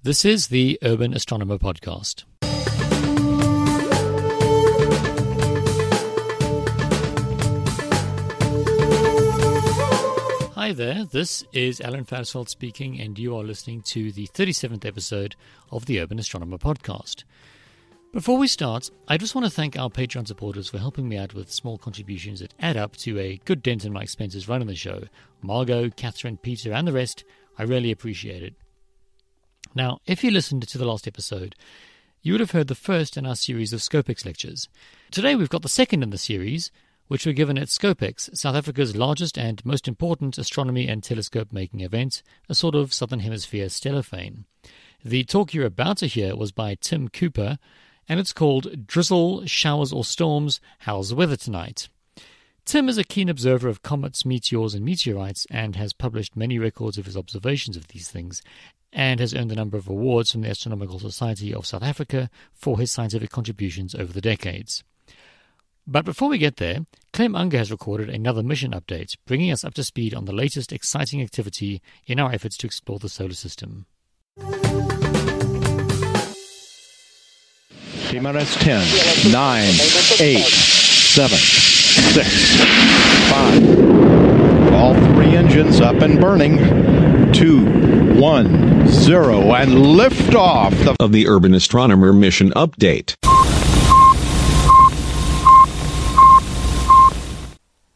This is the Urban Astronomer Podcast. Hi there, this is Alan Farsfeld speaking, and you are listening to the 37th episode of the Urban Astronomer Podcast. Before we start, I just want to thank our Patreon supporters for helping me out with small contributions that add up to a good dent in my expenses running the show. Margot, Catherine, Peter, and the rest, I really appreciate it. Now, if you listened to the last episode, you would have heard the first in our series of ScopeX lectures. Today we've got the second in the series, which were given at ScopeX, South Africa's largest and most important astronomy and telescope-making event, a sort of Southern Hemisphere stellarphane. The talk you're about to hear was by Tim Cooper, and it's called Drizzle, Showers or Storms, How's the Weather Tonight? Tim is a keen observer of comets, meteors and meteorites and has published many records of his observations of these things and has earned a number of awards from the Astronomical Society of South Africa for his scientific contributions over the decades. But before we get there, Clem Unger has recorded another mission update, bringing us up to speed on the latest exciting activity in our efforts to explore the solar system. T-minus 10, 9, 8, 7, 6, 5. All three engines up and burning. 2, 1, 0, and liftoff of the Urban Astronomer Mission Update.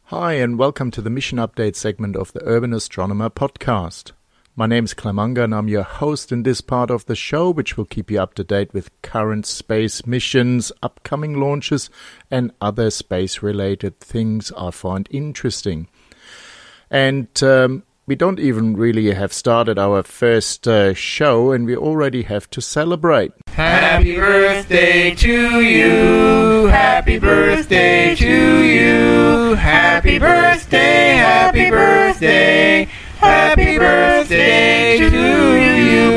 Hi, and welcome to the Mission Update segment of the Urban Astronomer Podcast. My name is Clem Unger, and I'm your host in this part of the show, which will keep you up to date with current space missions, upcoming launches, and other space-related things I find interesting. And we don't even really have started our first show, and we already have to celebrate. Happy birthday to you, happy birthday to you, happy birthday, happy birthday, happy birthday to you,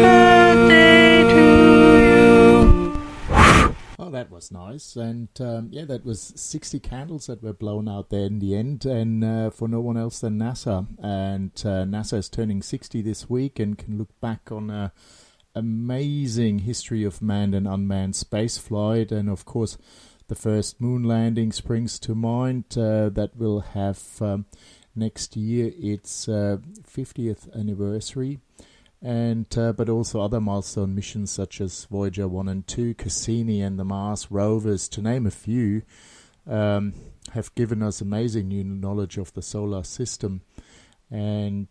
birthday to you. Oh, that was nice. And that was 60 candles that were blown out there in the end, and for no one else than NASA. And NASA is turning 60 this week and can look back on a amazing history of manned and unmanned spaceflight, and of course the first moon landing springs to mind. That will have next year its 50th anniversary, and but also other milestone missions such as Voyager 1 and 2, Cassini and the Mars rovers, to name a few, have given us amazing new knowledge of the solar system. And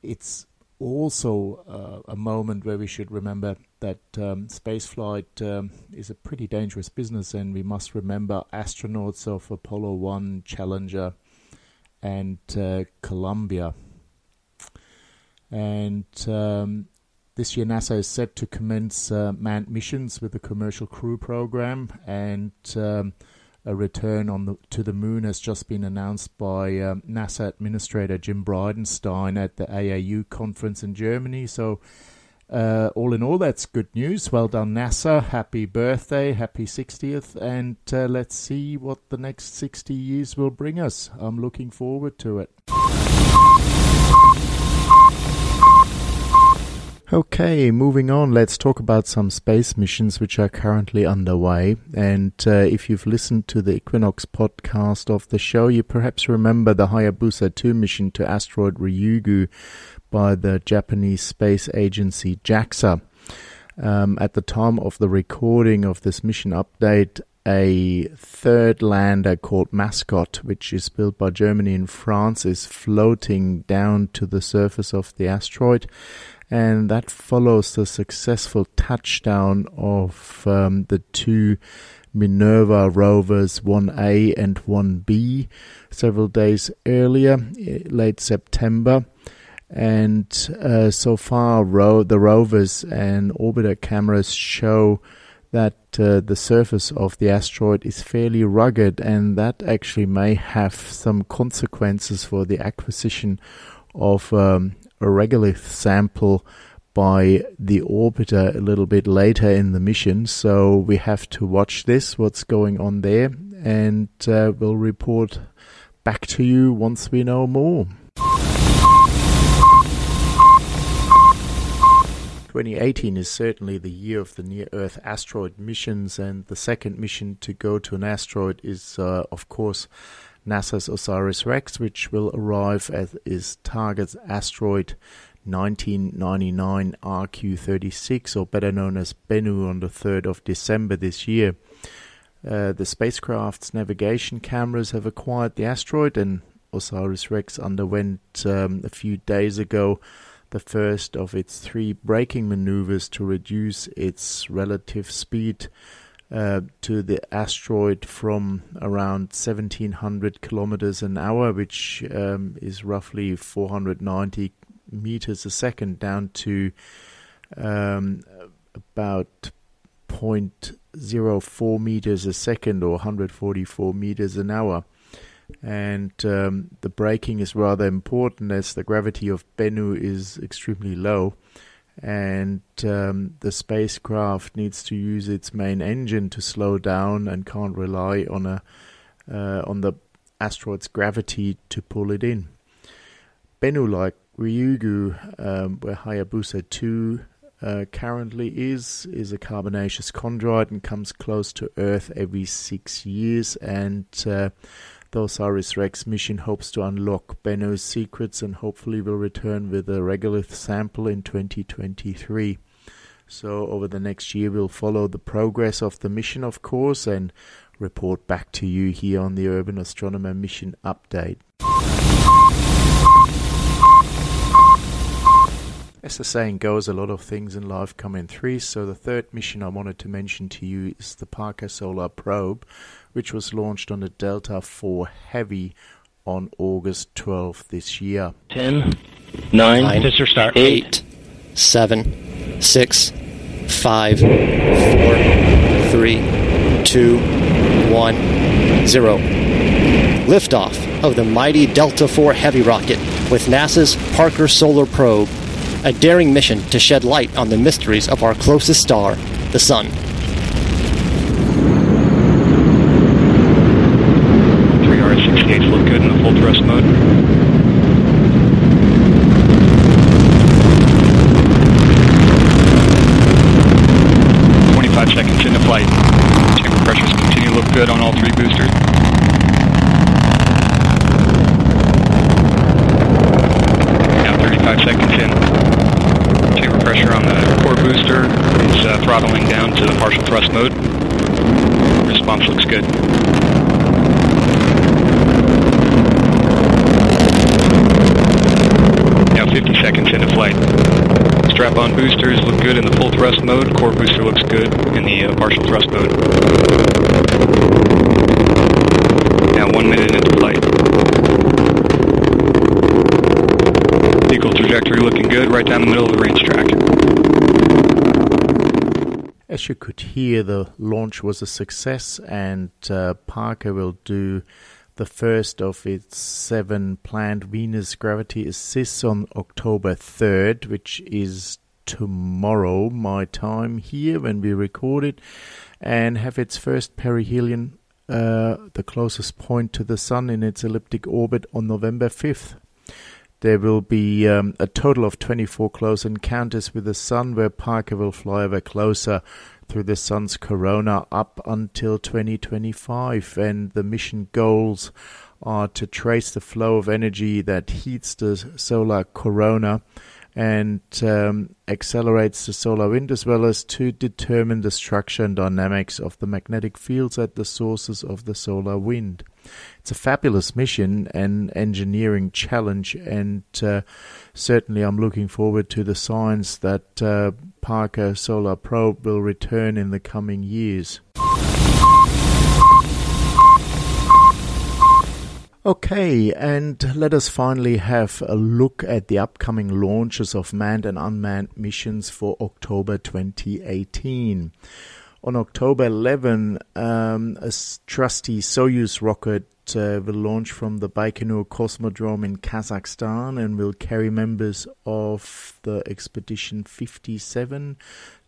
it's also a moment where we should remember that spaceflight is a pretty dangerous business, and we must remember astronauts of Apollo 1, Challenger, and Columbia. And this year NASA is set to commence manned missions with the Commercial Crew Program, and a return to the moon has just been announced by NASA Administrator Jim Bridenstine at the AAU conference in Germany. So all in all, that's good news. Well done, NASA. Happy birthday, happy 60th, and let's see what the next 60 years will bring us. I'm looking forward to it. Okay, moving on, let's talk about some space missions which are currently underway. And if you've listened to the Equinox podcast of the show, you perhaps remember the Hayabusa 2 mission to asteroid Ryugu by the Japanese space agency JAXA. At the time of the recording of this mission update, a third lander called Mascot, which is built by Germany and France, is floating down to the surface of the asteroid. And that follows the successful touchdown of the two Minerva rovers 1A and 1B several days earlier, late September. And so far, the rovers and orbiter cameras show that the surface of the asteroid is fairly rugged, and that actually may have some consequences for the acquisition of a regolith sample by the orbiter a little bit later in the mission. So we have to watch what's going on there, and we'll report back to you once we know more. 2018 is certainly the year of the near-Earth asteroid missions, and the second mission to go to an asteroid is, of course, NASA's OSIRIS-REx, which will arrive at its target asteroid 1999 RQ-36, or better known as Bennu, on the 3rd of December this year. The spacecraft's navigation cameras have acquired the asteroid, and OSIRIS-REx underwent a few days ago the first of its 3 braking maneuvers to reduce its relative speed to the asteroid from around 1700 kilometers an hour, which is roughly 490 meters a second, down to about 0.04 meters a second, or 144 meters an hour. And the braking is rather important, as the gravity of Bennu is extremely low, and the spacecraft needs to use its main engine to slow down and can't rely on the asteroid's gravity to pull it in. Bennu, like Ryugu, where Hayabusa 2 currently is a carbonaceous chondrite and comes close to Earth every 6 years, and the OSIRIS-REx mission hopes to unlock Bennu's secrets and hopefully will return with a regolith sample in 2023. So over the next year we'll follow the progress of the mission, of course, and report back to you here on the Urban Astronomer Mission Update. As the saying goes, a lot of things in life come in threes, so the third mission I wanted to mention to you is the Parker Solar Probe, which was launched on the Delta IV Heavy on August 12th this year. 10, 9, Mr. Start. 8, 7, 6, 5, 4, 3, 2, 1, 0. Liftoff of the mighty Delta IV Heavy rocket with NASA's Parker Solar Probe, a daring mission to shed light on the mysteries of our closest star, the Sun. 3R68 look good in the full thrust mode. Seconds into flight. Chamber pressures continue to look good on all 3 boosters. Now 35 seconds in. Chamber pressure on the core booster is throttling down to the partial thrust mode. Response looks good. Now 50 seconds into flight. Strap-on boosters look good in the full thrust mode. Core booster looks good in the partial thrust mode. Now 1 minute into flight. Vehicle trajectory looking good, right down the middle of the range track. As you could hear, the launch was a success, and Parker will do the first of its 7 planned Venus gravity assists on October 3rd, which is tomorrow, my time here when we record it, and have its first perihelion, the closest point to the Sun, in its elliptic orbit on November 5th. There will be a total of 24 close encounters with the Sun, where Parker will fly ever closer through the Sun's corona up until 2025, and the mission goals are to trace the flow of energy that heats the solar corona and accelerates the solar wind, as well as to determine the structure and dynamics of the magnetic fields at the sources of the solar wind. It's a fabulous mission and engineering challenge, and certainly I'm looking forward to the science that Parker Solar Probe will return in the coming years. Okay, and let us finally have a look at the upcoming launches of manned and unmanned missions for October 2018. On October 11, a trusty Soyuz rocket will launch from the Baikonur Cosmodrome in Kazakhstan and will carry members of the Expedition 57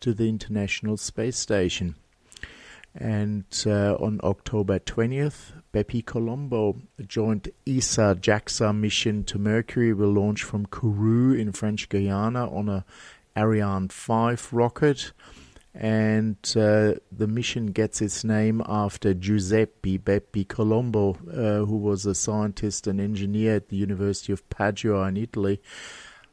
to the International Space Station. And on October 20th, Bepi Colombo, a joint ESA-JAXA mission to Mercury, will launch from Kourou in French Guiana on a Ariane 5 rocket. And the mission gets its name after Giuseppe Bepi Colombo, who was a scientist and engineer at the University of Padua in Italy,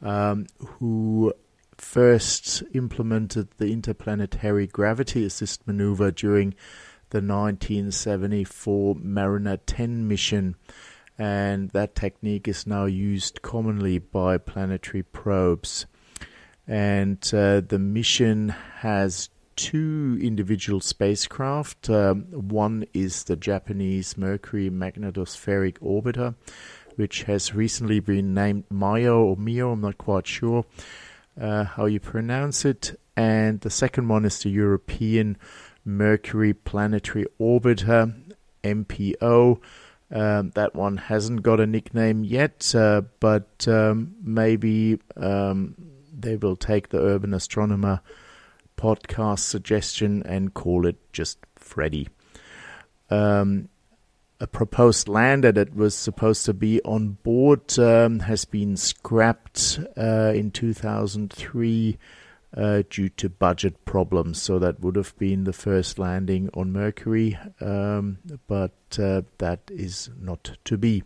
who first implemented the interplanetary gravity assist maneuver during the 1974 Mariner 10 mission. And that technique is now used commonly by planetary probes. And the mission has two individual spacecraft. One is the Japanese Mercury Magnetospheric Orbiter, which has recently been named Mio or Mio, I'm not quite sure how you pronounce it. And the second one is the European Mercury Planetary Orbiter, MPO. That one hasn't got a nickname yet, but maybe they will take the Urban Astronomer podcast suggestion and call it just Freddy. A proposed lander that was supposed to be on board has been scrapped in 2003 due to budget problems. So that would have been the first landing on Mercury, but that is not to be.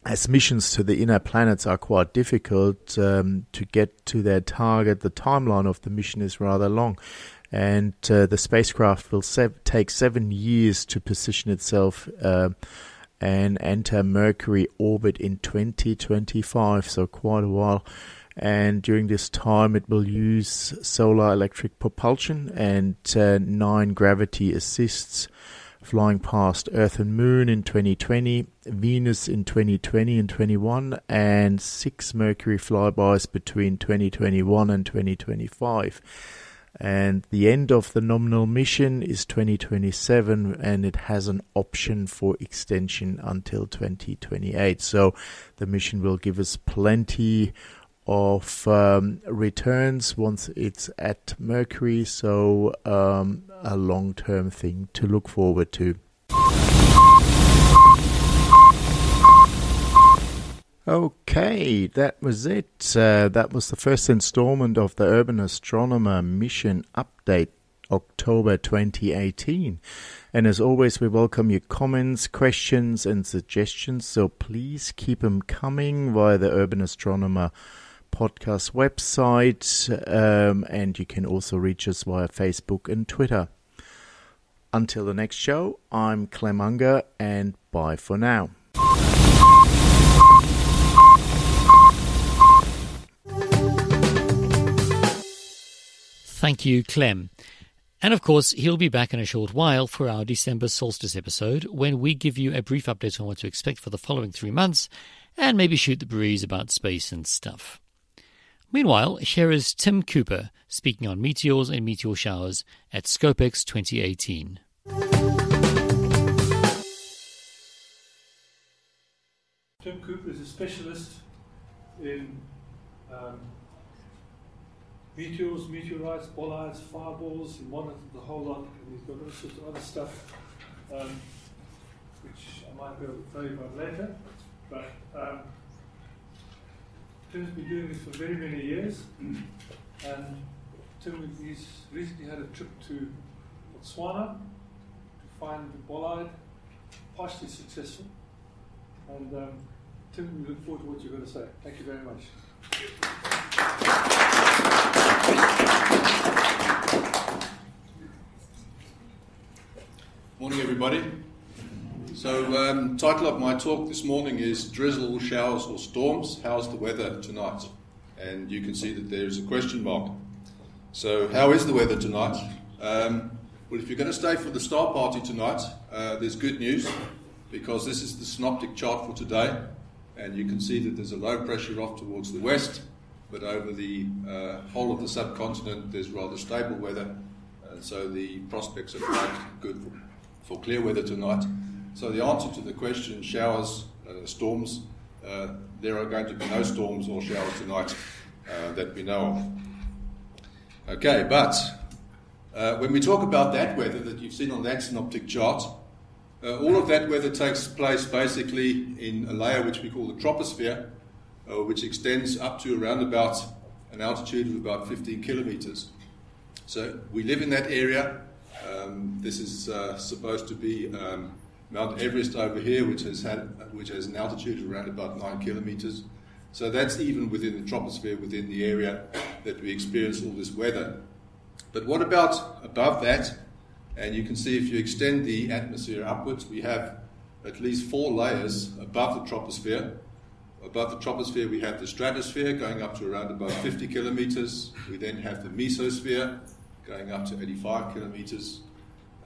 As missions to the inner planets are quite difficult to get to their target, the timeline of the mission is rather long. And the spacecraft will take 7 years to position itself and enter Mercury orbit in 2025, so quite a while. And during this time, it will use solar electric propulsion and 9 gravity assists, flying past Earth and Moon in 2020, Venus in 2020 and 21, and 6 Mercury flybys between 2021 and 2025. And the end of the nominal mission is 2027, and it has an option for extension until 2028. So the mission will give us plenty of returns once it's at Mercury, so a long-term thing to look forward to. Okay, that was it. That was the first installment of the Urban Astronomer Mission Update, October 2018. And as always, we welcome your comments, questions and suggestions, so please keep them coming via the Urban Astronomer podcast website, and you can also reach us via Facebook and Twitter. Until the next show, I'm Clem Unger, and bye for now. Thank you, Clem. And of course, he'll be back in a short while for our December solstice episode, when we give you a brief update on what to expect for the following 3 months, and maybe shoot the breeze about space and stuff. Meanwhile, here is Tim Cooper speaking on meteors and meteor showers at ScopeX 2018. Tim Cooper is a specialist in meteors, meteorites, bolides, fireballs. He monitors the whole lot, and he's got all sorts of other stuff, which I might be able to tell you about later. But Tim's been doing this for very many years, and he's recently had a trip to Botswana to find the bolide, partially successful. And Tim, we look forward to what you're going to say. Thank you very much. Morning, everybody. So, title of my talk this morning is Drizzle, Showers or Storms, How's the Weather Tonight? And you can see that there's a question mark. So, how is the weather tonight? Well, if you're going to stay for the star party tonight, there's good news, because this is the synoptic chart for today, and you can see that there's a low pressure off towards the west, but over the whole of the subcontinent there's rather stable weather, and so the prospects are quite good for clear weather tonight. So the answer to the question, showers, storms, there are going to be no storms or showers tonight that we know of. Okay, but when we talk about that weather that you've seen on that synoptic chart, all of that weather takes place basically in a layer which we call the troposphere, which extends up to around about an altitude of about 15 kilometers. So we live in that area. This is supposed to be Mount Everest over here, which has an altitude of around about 9 kilometers. So that's even within the troposphere, within the area that we experience all this weather. But what about above that? And you can see if you extend the atmosphere upwards, we have at least 4 layers above the troposphere. Above the troposphere, we have the stratosphere going up to around about 50 kilometers. We then have the mesosphere going up to 85 kilometers.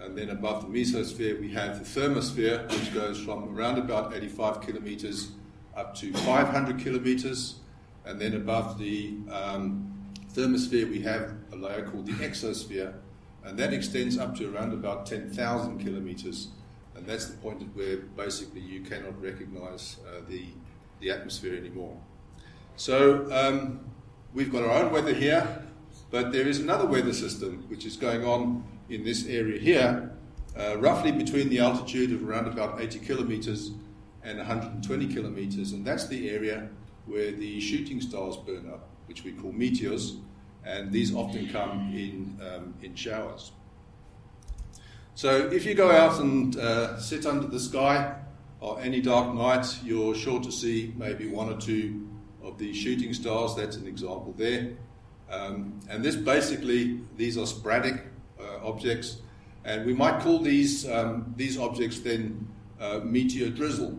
And then above the mesosphere, we have the thermosphere, which goes from around about 85 kilometers up to 500 kilometers. And then above the thermosphere, we have a layer called the exosphere, and that extends up to around about 10,000 kilometers. And that's the point at where basically you cannot recognize the atmosphere anymore. So we've got our own weather here, but there is another weather system which is going on in this area here, roughly between the altitude of around about 80 kilometers and 120 kilometers, and that's the area where the shooting stars burn up, which we call meteors, and these often come in showers. So if you go out and sit under the sky on any dark night, you're sure to see maybe 1 or 2 of these shooting stars. That's an example there. And this basically, these are sporadic objects, and we might call these objects then meteor drizzle.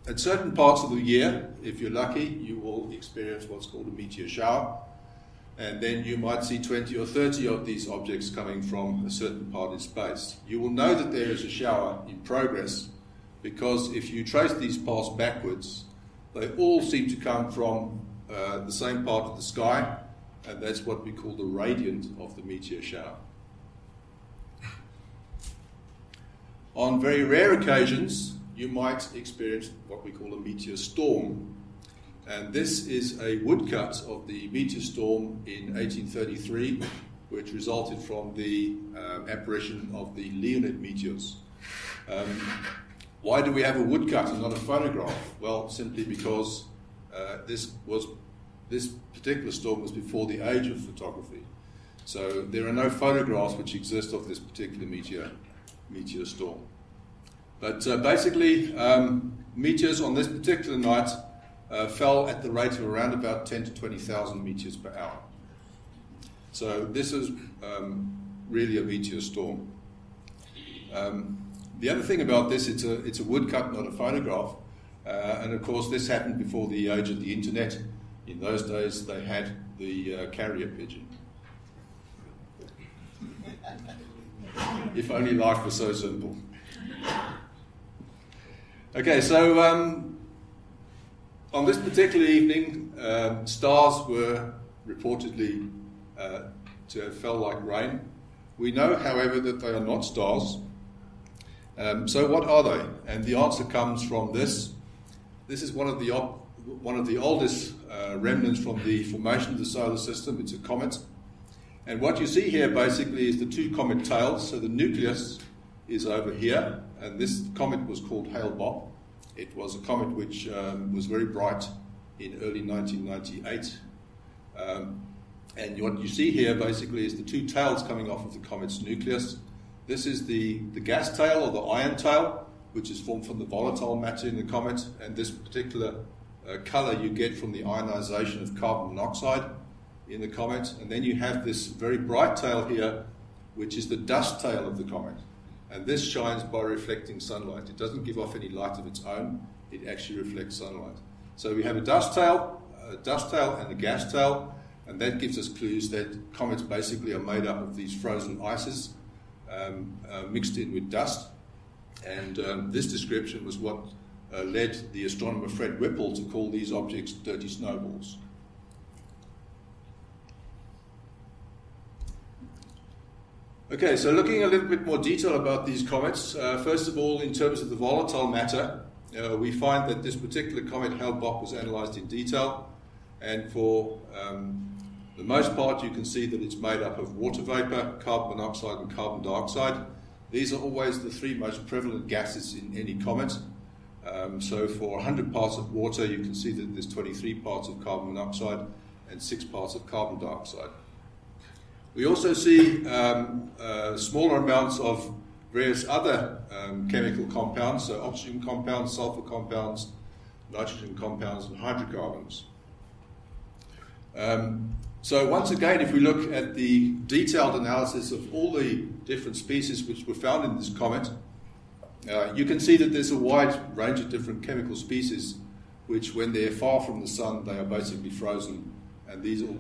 At certain parts of the year, if you're lucky, you will experience what's called a meteor shower, and then you might see 20 or 30 of these objects coming from a certain part in space. You will know that there is a shower in progress because if you trace these paths backwards, they all seem to come from the same part of the sky, and that's what we call the radiant of the meteor shower. On very rare occasions, you might experience what we call a meteor storm. And this is a woodcut of the meteor storm in 1833, which resulted from the apparition of the Leonid meteors. Why do we have a woodcut and not a photograph? Well, simply because this particular storm was before the age of photography. So there are no photographs which exist of this particular meteor storm. But basically, meteors on this particular night fell at the rate of around about 10 to 20,000 meteors per hour. So this is really a meteor storm. The other thing about this, it's a woodcut, not a photograph. And of course, this happened before the age of the internet. In those days, they had the carrier pigeon. If only life was so simple. Okay, so on this particular evening, stars were reportedly to have fell like rain. We know, however, that they are not stars. So what are they? And the answer comes from this. This is one of the oldest remnants from the formation of the solar system. It's a comet. And what you see here basically is the 2 comet tails. So the nucleus is over here, and this comet was called Hale-Bopp. It was a comet which was very bright in early 1998. And what you see here basically is the 2 tails coming off of the comet's nucleus. This is the gas tail or the ion tail, which is formed from the volatile matter in the comet, and this particular color you get from the ionization of carbon monoxide in the comet. And then you have this very bright tail here, which is the dust tail of the comet. And this shines by reflecting sunlight. It doesn't give off any light of its own. It actually reflects sunlight. So we have a dust tail and a gas tail, and that gives us clues that comets basically are made up of these frozen ices mixed in with dust. And this description was what led the astronomer Fred Whipple to call these objects dirty snowballs. Okay, so looking a little bit more detail about these comets, first of all, in terms of the volatile matter, we find that this particular comet, Hale-Bopp, was analysed in detail, and for the most part you can see that it's made up of water vapour, carbon monoxide and carbon dioxide. These are always the 3 most prevalent gases in any comet. So for 100 parts of water, you can see that there's 23 parts of carbon monoxide and 6 parts of carbon dioxide. We also see smaller amounts of various other chemical compounds, so oxygen compounds, sulfur compounds, nitrogen compounds, and hydrocarbons. So once again, if we look at the detailed analysis of all the different species which were found in this comet, you can see that there's a wide range of different chemical species which, when they're far from the sun, they are basically frozen, and these all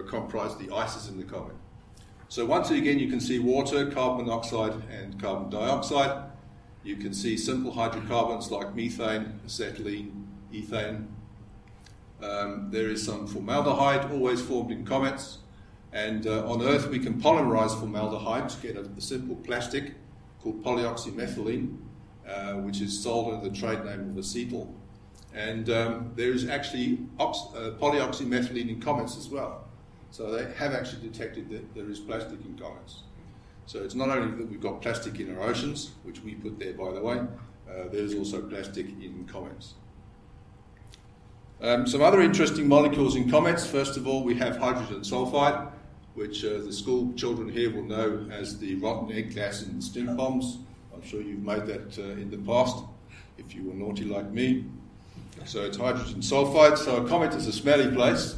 comprise the ices in the comet. So once again, you can see water, carbon monoxide, and carbon dioxide. You can see simple hydrocarbons like methane, acetylene, ethane. There is some formaldehyde, always formed in comets. And on Earth, we can polymerize formaldehyde to get a simple plastic called polyoxymethylene, which is sold under the trade name of acetyl. And there is actually polyoxymethylene in comets as well. So they have actually detected that there is plastic in comets. So it's not only that we've got plastic in our oceans, which we put there, by the way, there's also plastic in comets. Some other interesting molecules in comets. First of all, we have hydrogen sulfide, which the school children here will know as the rotten egg gas in stink bombs. I'm sure you've made that in the past, if you were naughty like me. So it's hydrogen sulfide. So a comet is a smelly place.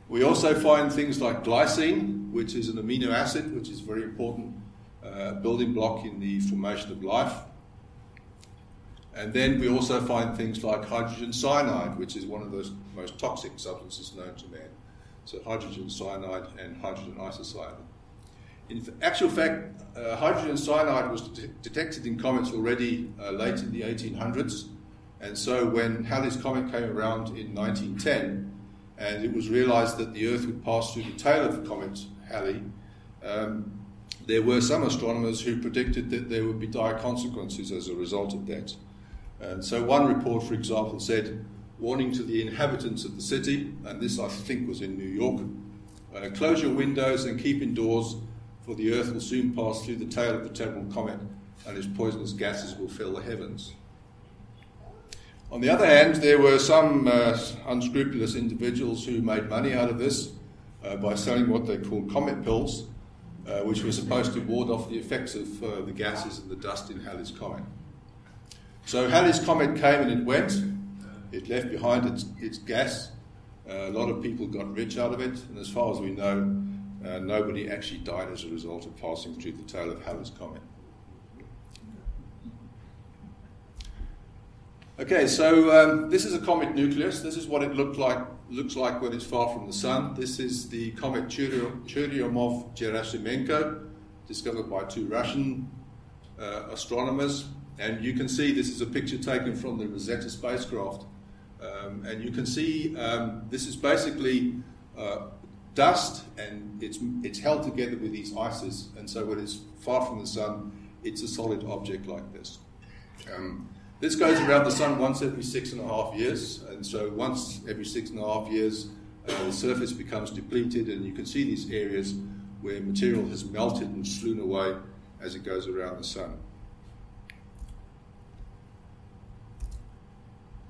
We also find things like glycine, which is an amino acid, which is a very important building block in the formation of life. And then we also find things like hydrogen cyanide, which is one of the most toxic substances known to man. So hydrogen cyanide and hydrogen isocyanate. In actual fact, hydrogen cyanide was detected in comets already late in the 1800s. And so when Halley's Comet came around in 1910, and it was realized that the Earth would pass through the tail of the comet Halley, there were some astronomers who predicted that there would be dire consequences as a result of that. And so one report, for example, said, warning to the inhabitants of the city, and this I think was in New York, close your windows and keep indoors, for the Earth will soon pass through the tail of the terrible comet, and its poisonous gases will fill the heavens. On the other hand, there were some unscrupulous individuals who made money out of this by selling what they called comet pills, which were supposed to ward off the effects of the gases and the dust in Halley's Comet. So Halley's Comet came and it went. It left behind its gas. A lot of people got rich out of it, and as far as we know, nobody actually died as a result of passing through the tail of Halley's Comet. Okay, so this is a comet nucleus. This is what it looks like when it's far from the sun. This is the comet Churyumov-Gerasimenko, discovered by 2 Russian astronomers. And you can see this is a picture taken from the Rosetta spacecraft. And you can see this is basically dust, and it's held together with these ices. And so when it's far from the sun, it's a solid object like this. This goes around the sun once every 6.5 years, and so once every 6.5 years, the surface becomes depleted, and you can see these areas where material has melted and swoon away as it goes around the sun.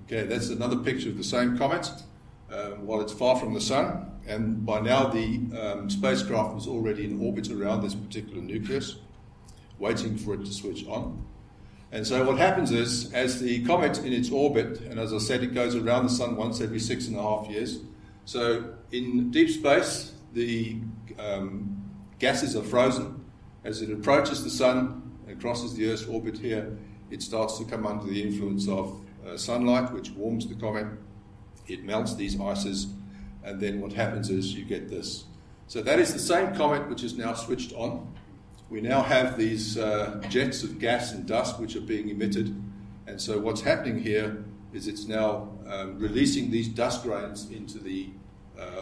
Okay, that's another picture of the same comet while it's far from the sun, and by now the spacecraft was already in orbit around this particular nucleus, waiting for it to switch on. And so what happens is, as the comet in its orbit, and as I said, it goes around the sun once every 6.5 years. So in deep space, the gases are frozen. As it approaches the sun and crosses the Earth's orbit here, it starts to come under the influence of sunlight, which warms the comet. It melts these ices, and then what happens is you get this. So that is the same comet which is now switched on. We now have these jets of gas and dust which are being emitted, and so what's happening here is it's now releasing these dust grains into the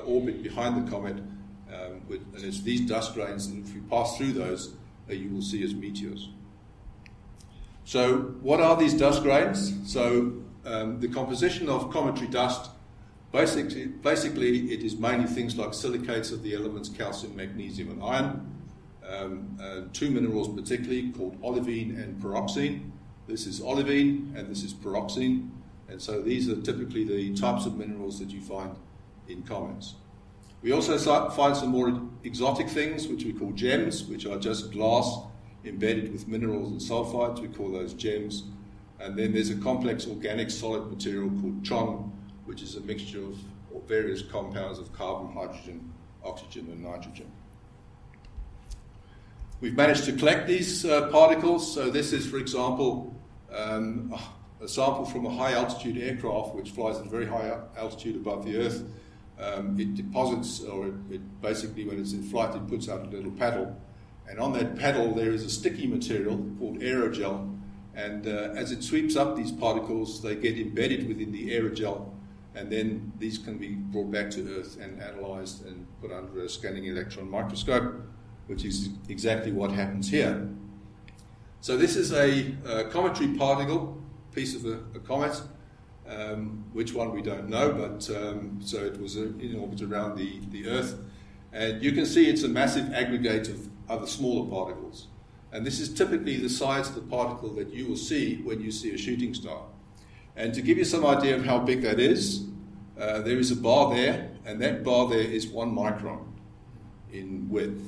orbit behind the comet, and it's these dust grains, and if we pass through those, you will see as meteors. So what are these dust grains? So the composition of cometary dust, basically it is mainly things like silicates of the elements calcium, magnesium and iron. 2 minerals particularly called olivine and pyroxene. This is olivine, and this is pyroxene. And so these are typically the types of minerals that you find in comets. We also find some more exotic things, which we call gems, which are just glass embedded with minerals and sulfides. We call those gems. And then there's a complex organic solid material called chong, which is a mixture of various compounds of carbon, hydrogen, oxygen, and nitrogen. We've managed to collect these particles. So this is, for example, a sample from a high-altitude aircraft which flies at a very high altitude above the Earth. It deposits, or it basically, when it's in flight, it puts out a little paddle. And on that paddle, there is a sticky material called aerogel. And as it sweeps up these particles, they get embedded within the aerogel. And then these can be brought back to Earth and analyzed and put under a scanning electron microscope, which is exactly what happens here. So this is a cometary particle, piece of a comet. Which one we don't know, but so it was in orbit around the Earth. And you can see it's a massive aggregate of other smaller particles. And this is typically the size of the particle that you will see when you see a shooting star. And to give you some idea of how big that is, there is a bar there, and that bar there is 1 micron in width.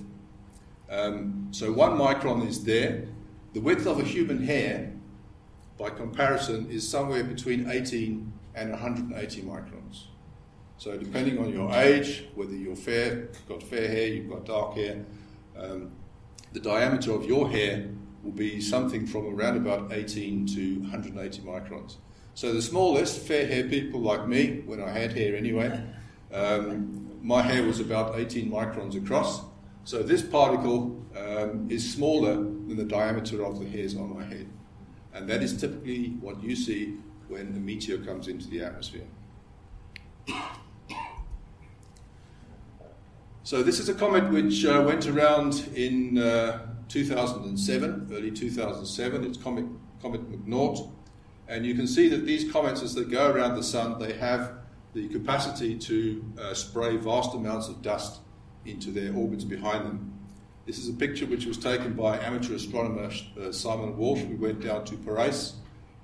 So 1 micron is there. The width of a human hair, by comparison, is somewhere between 18 and 180 microns. So depending on your age, whether you're fair, you've got fair hair, you've got dark hair, the diameter of your hair will be something from around about 18 to 180 microns. So the smallest, fair hair people like me, when I had hair anyway, my hair was about 18 microns across. So this particle is smaller than the diameter of the hairs on my head. And that is typically what you see when a meteor comes into the atmosphere. So this is a comet which went around in 2007, early 2007. It's Comet McNaught. And you can see that these comets, as they go around the sun, they have the capacity to spray vast amounts of dust into their orbits behind them. This is a picture which was taken by amateur astronomer Simon Walsh. We went down to Paris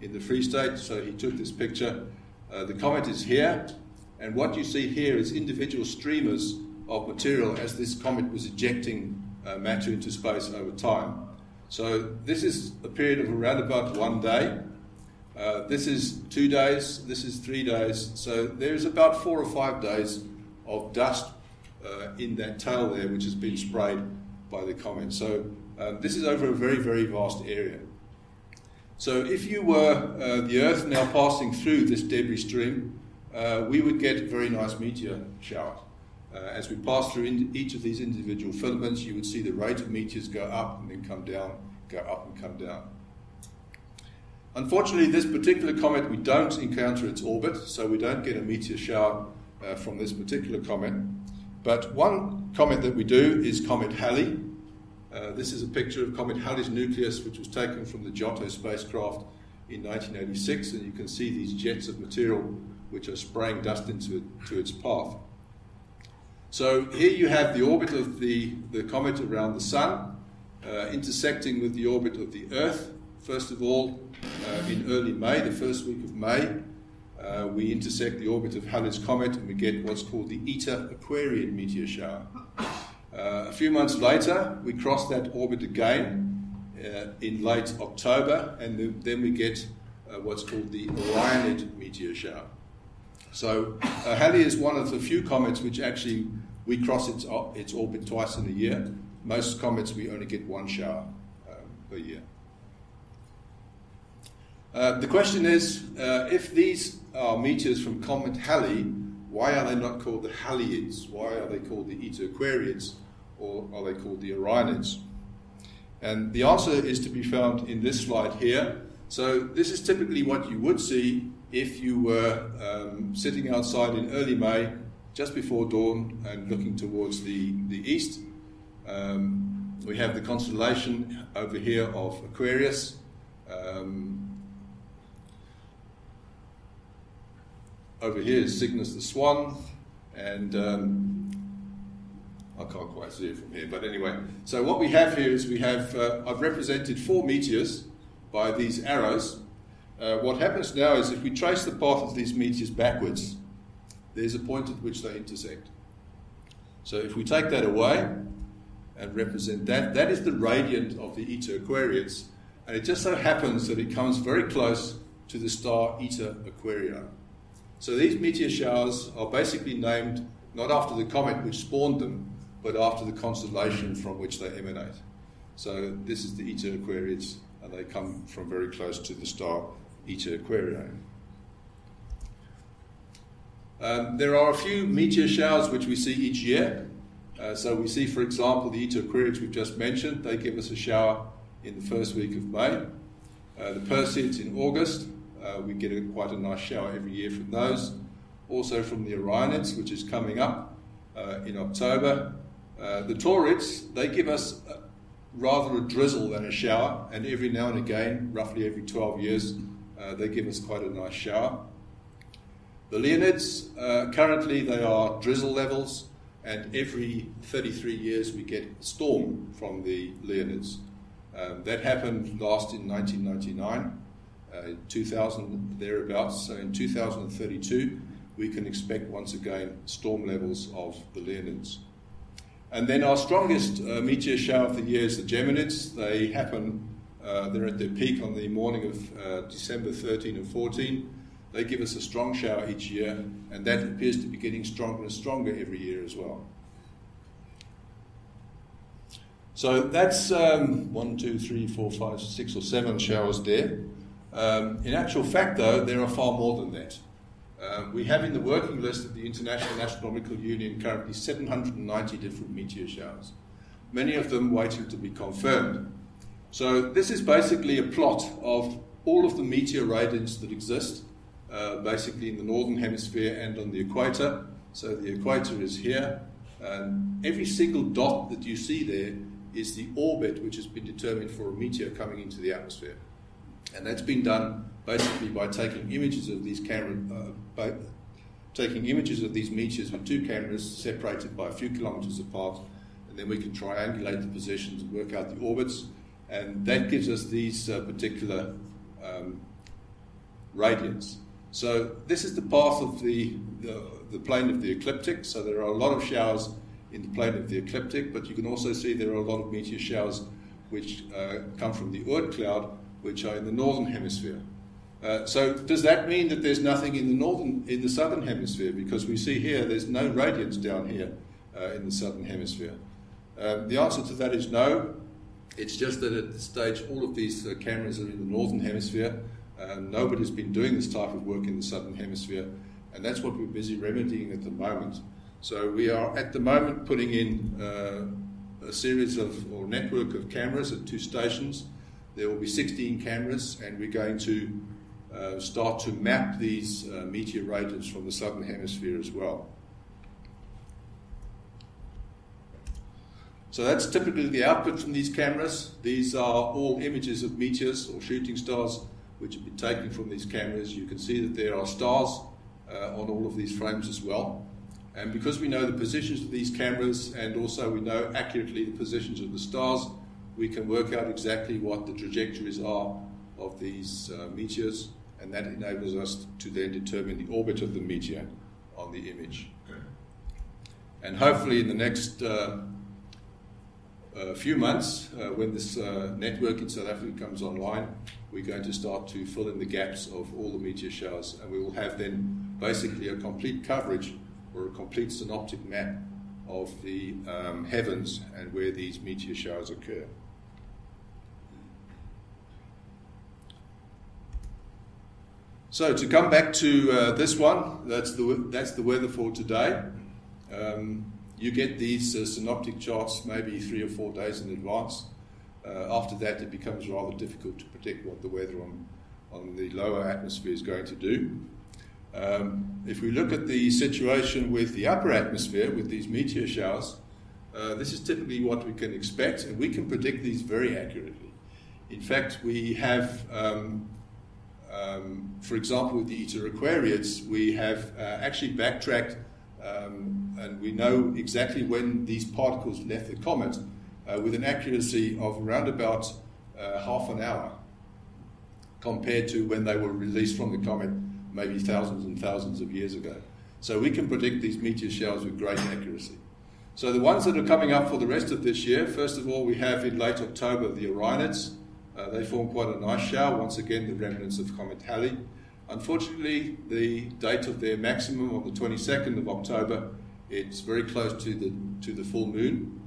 in the Free State, so he took this picture. The comet is here, and what you see here is individual streamers of material as this comet was ejecting matter into space over time. So this is a period of around about 1 day. This is 2 days, this is 3 days. So there's about 4 or 5 days of dust in that tail there, which has been sprayed by the comet. So this is over a very, very vast area. So if you were the Earth now passing through this debris stream, we would get a very nice meteor shower. As we pass through each of these individual filaments, you would see the rate of meteors go up and then come down, go up and come down. Unfortunately, this particular comet, we don't encounter its orbit, so we don't get a meteor shower from this particular comet. But one comet that we do is Comet Halley. This is a picture of Comet Halley's nucleus, which was taken from the Giotto spacecraft in 1986, and you can see these jets of material which are spraying dust into its path. So here you have the orbit of the comet around the Sun, intersecting with the orbit of the Earth. First of all, in early May, the first week of May, we intersect the orbit of Halley's comet and we get what's called the Eta Aquariid meteor shower. A few months later, we cross that orbit again in late October, and then we get what's called the Orionid meteor shower. So Halley is one of the few comets which actually we cross its orbit twice in a year. Most comets we only get 1 shower per year. The question is, if these are meteors from Comet Halley, why are they not called the Hallyids? Why are they called the Eta Aquariids, or are they called the Orionids? And the answer is to be found in this slide here. So this is typically what you would see if you were sitting outside in early May, just before dawn, and looking towards the east. We have the constellation over here of Aquarius. Over here is Cygnus the Swan, and I can't quite see it from here, but anyway. So what we have here is I've represented 4 meteors by these arrows. What happens now is if we trace the path of these meteors backwards, there's a point at which they intersect. So if we take that away and represent that, that is the radiant of the Eta Aquarius, and it just so happens that it comes very close to the star Eta Aquarii. So these meteor showers are basically named not after the comet which spawned them, but after the constellation from which they emanate. So this is the Eta Aquarius, and they come from very close to the star Eta Aquarii. There are a few meteor showers which we see each year. So we see, for example, the Eta Aquarius we've just mentioned. They give us a shower in the first week of May. The Perseids in August. We get quite a nice shower every year from those. Also from the Orionids, which is coming up in October. The Taurids, they give us rather a drizzle than a shower, and every now and again, roughly every 12 years, they give us quite a nice shower. The Leonids, currently they are drizzle levels, and every 33 years we get a storm from the Leonids. That happened last in 1999, 2000 thereabouts, so in 2032 we can expect once again storm levels of the Leonids. And then our strongest meteor shower of the year is the Geminids. They happen, they're at their peak on the morning of December 13 and 14. They give us a strong shower each year, and that appears to be getting stronger and stronger every year as well. So that's 1, 2, 3, 4, 5, 6 or 7 showers there. In actual fact, though, there are far more than that. We have in the working list of the International Astronomical Union currently 790 different meteor showers, many of them waiting to be confirmed. So this is basically a plot of all of the meteor radiants that exist, basically in the northern hemisphere and on the equator. So the equator is here, and every single dot that you see there is the orbit which has been determined for a meteor coming into the atmosphere. And that's been done basically by taking images of these meteors with 2 cameras separated by a few kilometers apart, and then we can triangulate the positions and work out the orbits, and that gives us these particular radiants. So this is the path of the plane of the ecliptic. So there are a lot of showers in the plane of the ecliptic, but you can also see there are a lot of meteor showers which come from the Oort cloud, which are in the northern hemisphere. So does that mean that there's nothing in the southern hemisphere? Because we see here there's no radiance down here in the southern hemisphere. The answer to that is no. It's just that at this stage all of these cameras are in the northern hemisphere. Nobody's been doing this type of work in the southern hemisphere, and that's what we're busy remedying at the moment. So we are at the moment putting in a series of, or network of cameras at 2 stations. There will be 16 cameras, and we're going to start to map these meteor radiants from the southern hemisphere as well. So that's typically the output from these cameras. These are all images of meteors or shooting stars which have been taken from these cameras. You can see that there are stars on all of these frames as well. And because we know the positions of these cameras, and also we know accurately the positions of the stars, we can work out exactly what the trajectories are of these meteors, and that enables us to then determine the orbit of the meteor on the image. And hopefully in the next few months, when this network in South Africa comes online, we're going to start to fill in the gaps of all the meteor showers, and we will have then basically a complete coverage or a complete synoptic map of the heavens and where these meteor showers occur. So to come back to this one, that's the weather for today. You get these synoptic charts maybe 3 or 4 days in advance. After that, it becomes rather difficult to predict what the weather on the lower atmosphere is going to do. If we look at the situation with the upper atmosphere, with these meteor showers, this is typically what we can expect, and we can predict these very accurately. In fact, we have, for example, with the Eta Aquariids, we have actually backtracked, and we know exactly when these particles left the comet with an accuracy of around about half an hour. compared to when they were released from the comet maybe thousands and thousands of years ago. So we can predict these meteor showers with great accuracy. So the ones that are coming up for the rest of this year, first of all, we have in late October the Orionids. They form quite a nice shower, once again the remnants of Comet Halley. Unfortunately, the date of their maximum on the 22nd of October, it's very close to the full moon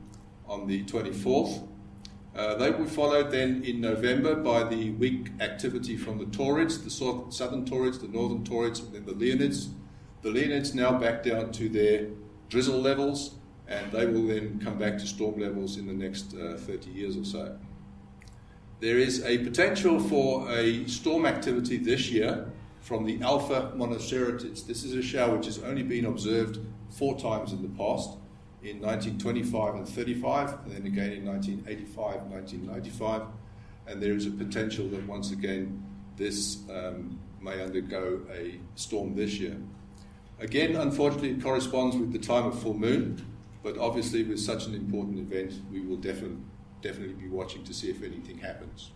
on the 24th. They will be followed then in November by the weak activity from the Taurids, the southern Taurids, the northern Taurids, and then the Leonids. The Leonids now back down to their drizzle levels, and they will then come back to storm levels in the next 30 years or so. There is a potential for a storm activity this year from the Alpha Monoceratids. This is a shower which has only been observed 4 times in the past, in 1925 and 35, and then again in 1985 and 1995, and there is a potential that once again this may undergo a storm this year. Again, unfortunately, it corresponds with the time of full moon, but obviously with such an important event, we will definitely be watching to see if anything happens.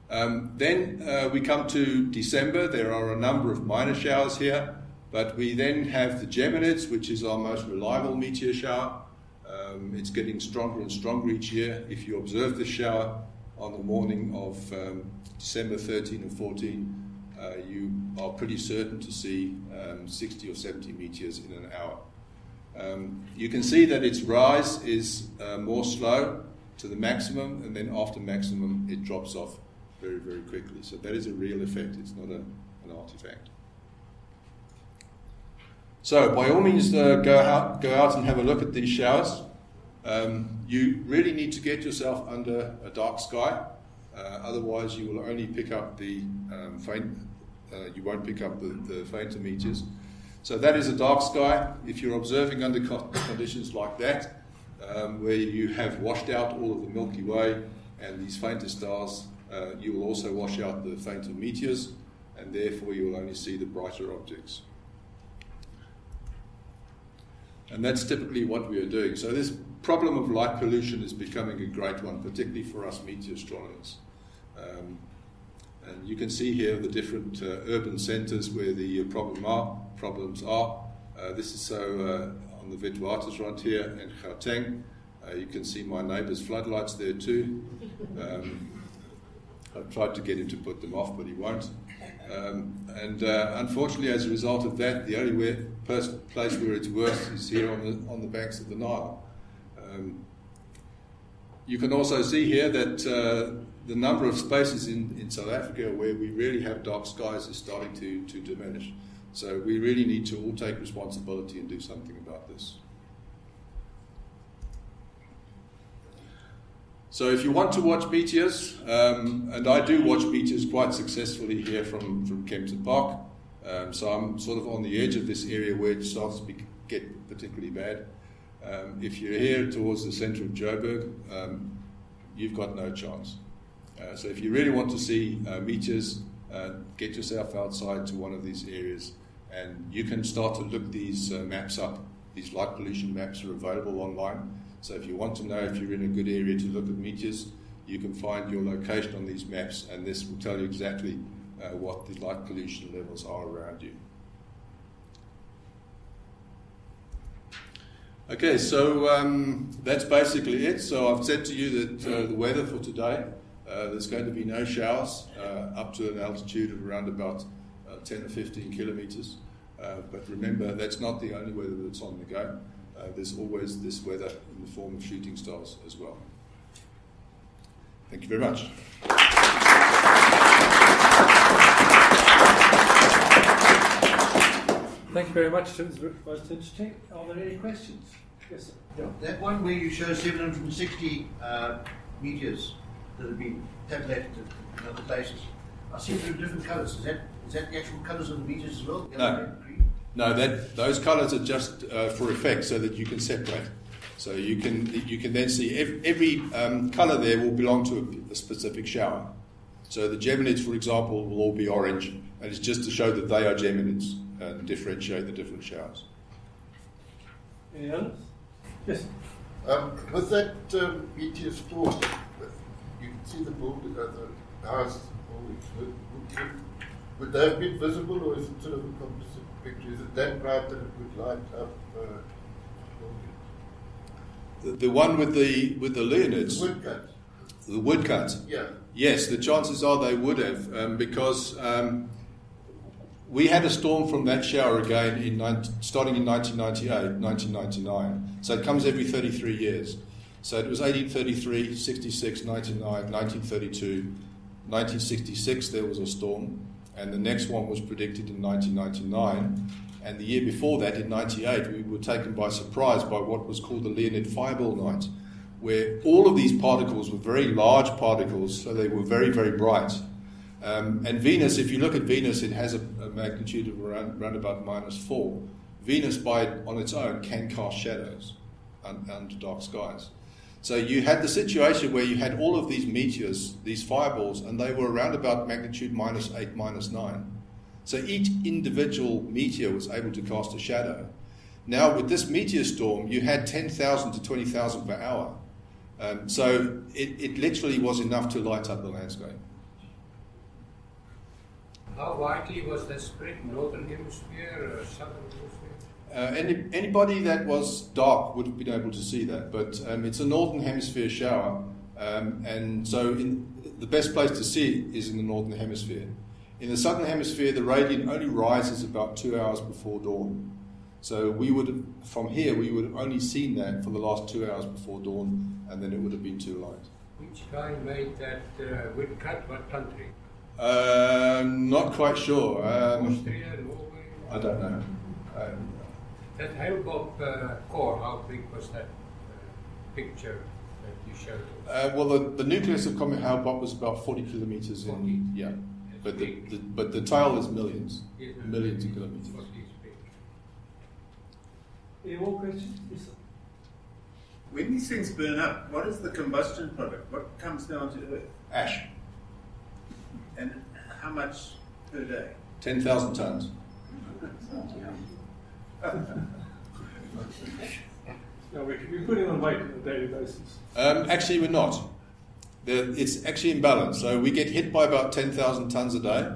Then we come to December. There are a number of minor showers here, but we then have the Geminids, which is our most reliable meteor shower. It's getting stronger and stronger each year. If you observe this shower on the morning of December 13 and 14, you are pretty certain to see 60 or 70 meteors in an hour. You can see that its rise is more slow to the maximum, and then after maximum it drops off very, very quickly. So that is a real effect, it's not an artifact. So by all means go out and have a look at these showers. You really need to get yourself under a dark sky, otherwise you will only pick up the you won't pick up the fainter meteors. So that is a dark sky. If you're observing under conditions like that, where you have washed out all of the Milky Way and these fainter stars, you will also wash out the fainter meteors, and therefore you will only see the brighter objects. And that's typically what we are doing. So this problem of light pollution is becoming a great one, particularly for us meteor astronomers. And you can see here the different urban centres where the problems are. This is so on the Witwatersrand here in Gauteng. You can see my neighbour's floodlights there too. I've tried to get him to put them off, but he won't. Unfortunately, as a result of that, the only place where it's worse is here on the banks of the Nile. You can also see here that the number of spaces in South Africa where we really have dark skies is starting to diminish. So we really need to all take responsibility and do something about this. So if you want to watch meteors, and I do watch meteors quite successfully here from Kempton Park, so I'm sort of on the edge of this area where it starts to get particularly bad. If you're here towards the centre of Joburg, you've got no chance. So if you really want to see meteors, get yourself outside to one of these areas, and you can start to look these maps up. These light pollution maps are available online. So if you want to know if you're in a good area to look at meteors, you can find your location on these maps, and this will tell you exactly what the light pollution levels are around you. Okay, so that's basically it. So I've said to you that the weather for today, there's going to be no showers up to an altitude of around about 10 or 15 kilometres. But remember, that's not the only weather that's on the go. There's always this weather in the form of shooting stars as well. Thank you very much. Thank you very much. It was most interesting. Are there any questions? Yes, sir. Yeah. That one where you show 760 meteors that have been tabulated in other places, I see them in different colours. Is that the actual colours of the meteors as well? No, those colours are just for effect, so that you can separate. So you can then see every colour there will belong to a specific shower. So the Geminids, for example, will all be orange, and it's just to show that they are Geminids and differentiate the different showers. Any others? Yes. With that meteor storm, you can see the Would they have been visible, or is it sort of a composite picture? Is it that bright that it would light up? The one with the Leonids. Woodcut. The woodcut. Yeah. Yes, the chances are they would have, because we had a storm from that shower again starting in 1998, 1999. So it comes every 33 years. So it was 1833, 66, 99, 1932, 1966 there was a storm, and the next one was predicted in 1999. And the year before that, in 98, we were taken by surprise by what was called the Leonid fireball night, where all of these particles were very large particles, so they were very, very bright. And Venus, if you look at Venus, it has a magnitude of around about -4. Venus, on its own, can cast shadows under dark skies. So you had the situation where you had all of these meteors, these fireballs, and they were around about magnitude -8, -9. So each individual meteor was able to cast a shadow. Now with this meteor storm, you had 10,000 to 20,000 per hour. So it literally was enough to light up the landscape. How widely was that spread? Northern hemisphere or southern hemisphere? Anybody that was dark would have been able to see that, but it's a northern hemisphere shower, and so the best place to see it is in the northern hemisphere. In the southern hemisphere, the radiant only rises about 2 hours before dawn. So from here, we would have only seen that for the last 2 hours before dawn, and then it would have been too light. Which guy made that woodcut? What country? Not quite sure. Austria, Norway? I don't know. That Hale-Bopp core, how big was that picture that you showed us? Well, the nucleus of Comet Hale-Bopp was about 40 kilometers in. Yeah, but the tail is millions of kilometers. Any more questions? Yes, sir. When these things burn up, what is the combustion product? What comes down to Earth? Ash. And how much per day? 10,000 tons. No, we're putting on weight on a daily basis. Actually, we're not. It's actually in balance. So we get hit by about 10,000 tons a day,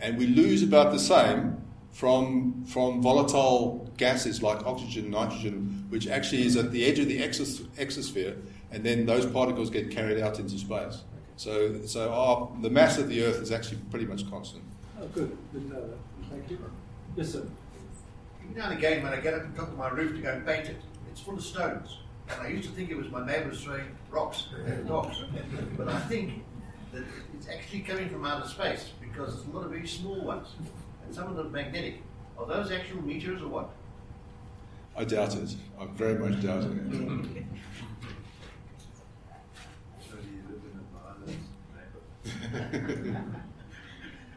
and we lose about the same from volatile gases like oxygen, nitrogen, which actually is at the edge of the exosphere, and then those particles get carried out into space. So the mass of the Earth is actually pretty much constant. Oh, good. Didn't know that. Thank you. Yes, sir. Now and again, when I get up on top of my roof to go and paint it, it's full of stones. And I used to think it was my neighbours throwing rocks at dogs. But I think that it's actually coming from outer space, because there's a lot of very small ones. And some of them are magnetic. Are those actual meteors or what? I doubt it. I very much doubt it.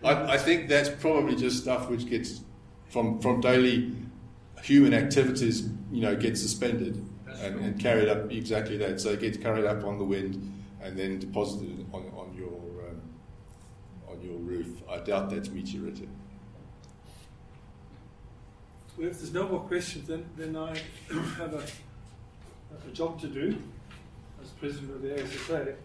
I think that's probably just stuff which gets from daily human activities, gets suspended and carried up, exactly that. So it gets carried up on the wind and then deposited on your roof. I doubt that's meteoritic. Well, if there's no more questions, then I have a job to do as president of the ASSA.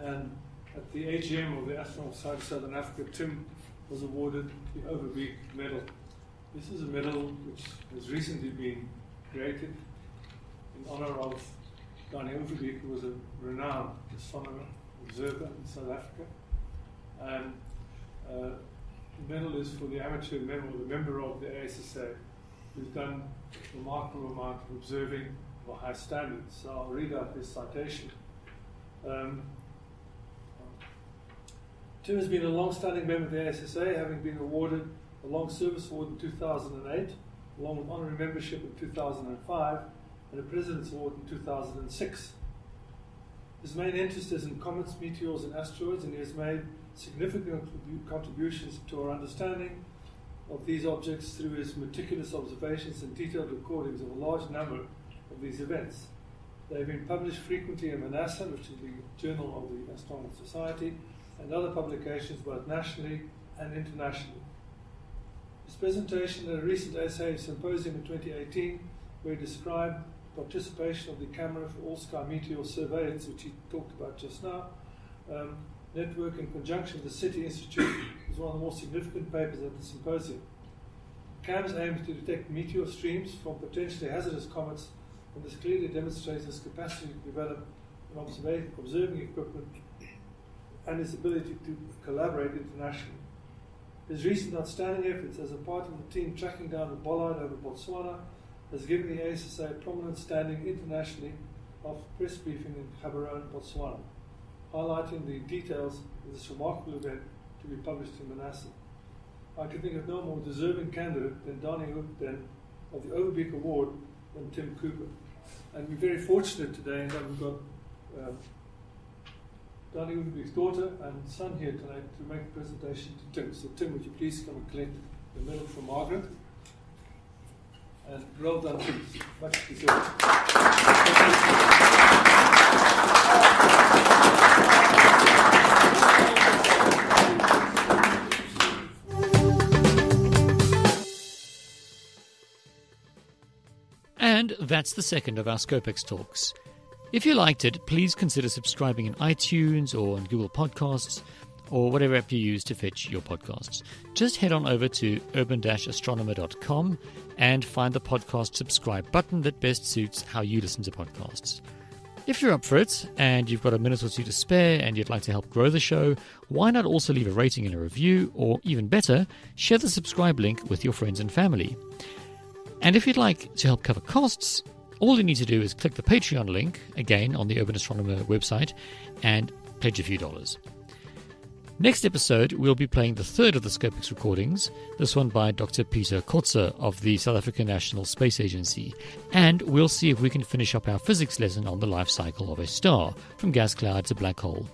And at the AGM of the Astronomical Society of Southern Africa, Tim was awarded the Overbeek Medal. This is a medal which has recently been created in honor of Dani Overbeek, who was a renowned astronomer, observer in South Africa. And the medal is for the amateur member, or the member of the ASSA, who's done a remarkable amount of observing of a high standards. So I'll read out this citation. Tim has been a long-standing member of the ASSA, having been awarded a Long Service Award in 2008, along with honorary membership in 2005, and a President's Award in 2006. His main interest is in comets, meteors, and asteroids, and he has made significant contributions to our understanding of these objects through his meticulous observations and detailed recordings of a large number of these events. They have been published frequently in ASSA, which is the Journal of the Astronomical Society, and other publications both nationally and internationally. His presentation at a recent ASSA symposium in 2018, where he described participation of the camera for all-sky meteor surveys, which he talked about just now, network in conjunction with the City Institute is one of the more significant papers at the symposium. CAMS aims to detect meteor streams from potentially hazardous comets, and this clearly demonstrates its capacity to develop an observing equipment and its ability to collaborate internationally. His recent outstanding efforts as a part of the team tracking down the bollard over Botswana has given the ASSA a prominent standing internationally after a press briefing in Gaborone, Botswana, highlighting the details of this remarkable event to be published in Manasseh. I can think of no more deserving candidate than Donnie Hook of the Overbeek Award than Tim Cooper. And we're very fortunate today in that we've got Donnie Overbeek's daughter and son here tonight to make a presentation to Tim. So Tim, would you please come and collect the medal from Margaret? And well done, Tim. Much deserved. And that's the second of our ScopeX talks. If you liked it, please consider subscribing in iTunes or on Google Podcasts or whatever app you use to fetch your podcasts. Just head on over to urban-astronomer.com and find the podcast subscribe button that best suits how you listen to podcasts. If you're up for it and you've got a minute or two to spare and you'd like to help grow the show, why not also leave a rating and a review, or even better, share the subscribe link with your friends and family. And if you'd like to help cover costs, all you need to do is click the Patreon link, again on the Urban Astronomer website, and pledge a few dollars. Next episode, we'll be playing the third of the ScopeX recordings, this one by Dr. Peter Kotzer of the South African National Space Agency, and we'll see if we can finish up our physics lesson on the life cycle of a star, from gas cloud to black hole.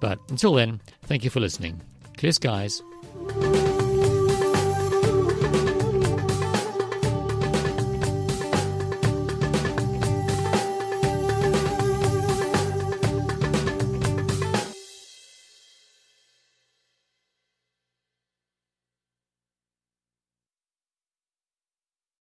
But until then, thank you for listening. Clear skies.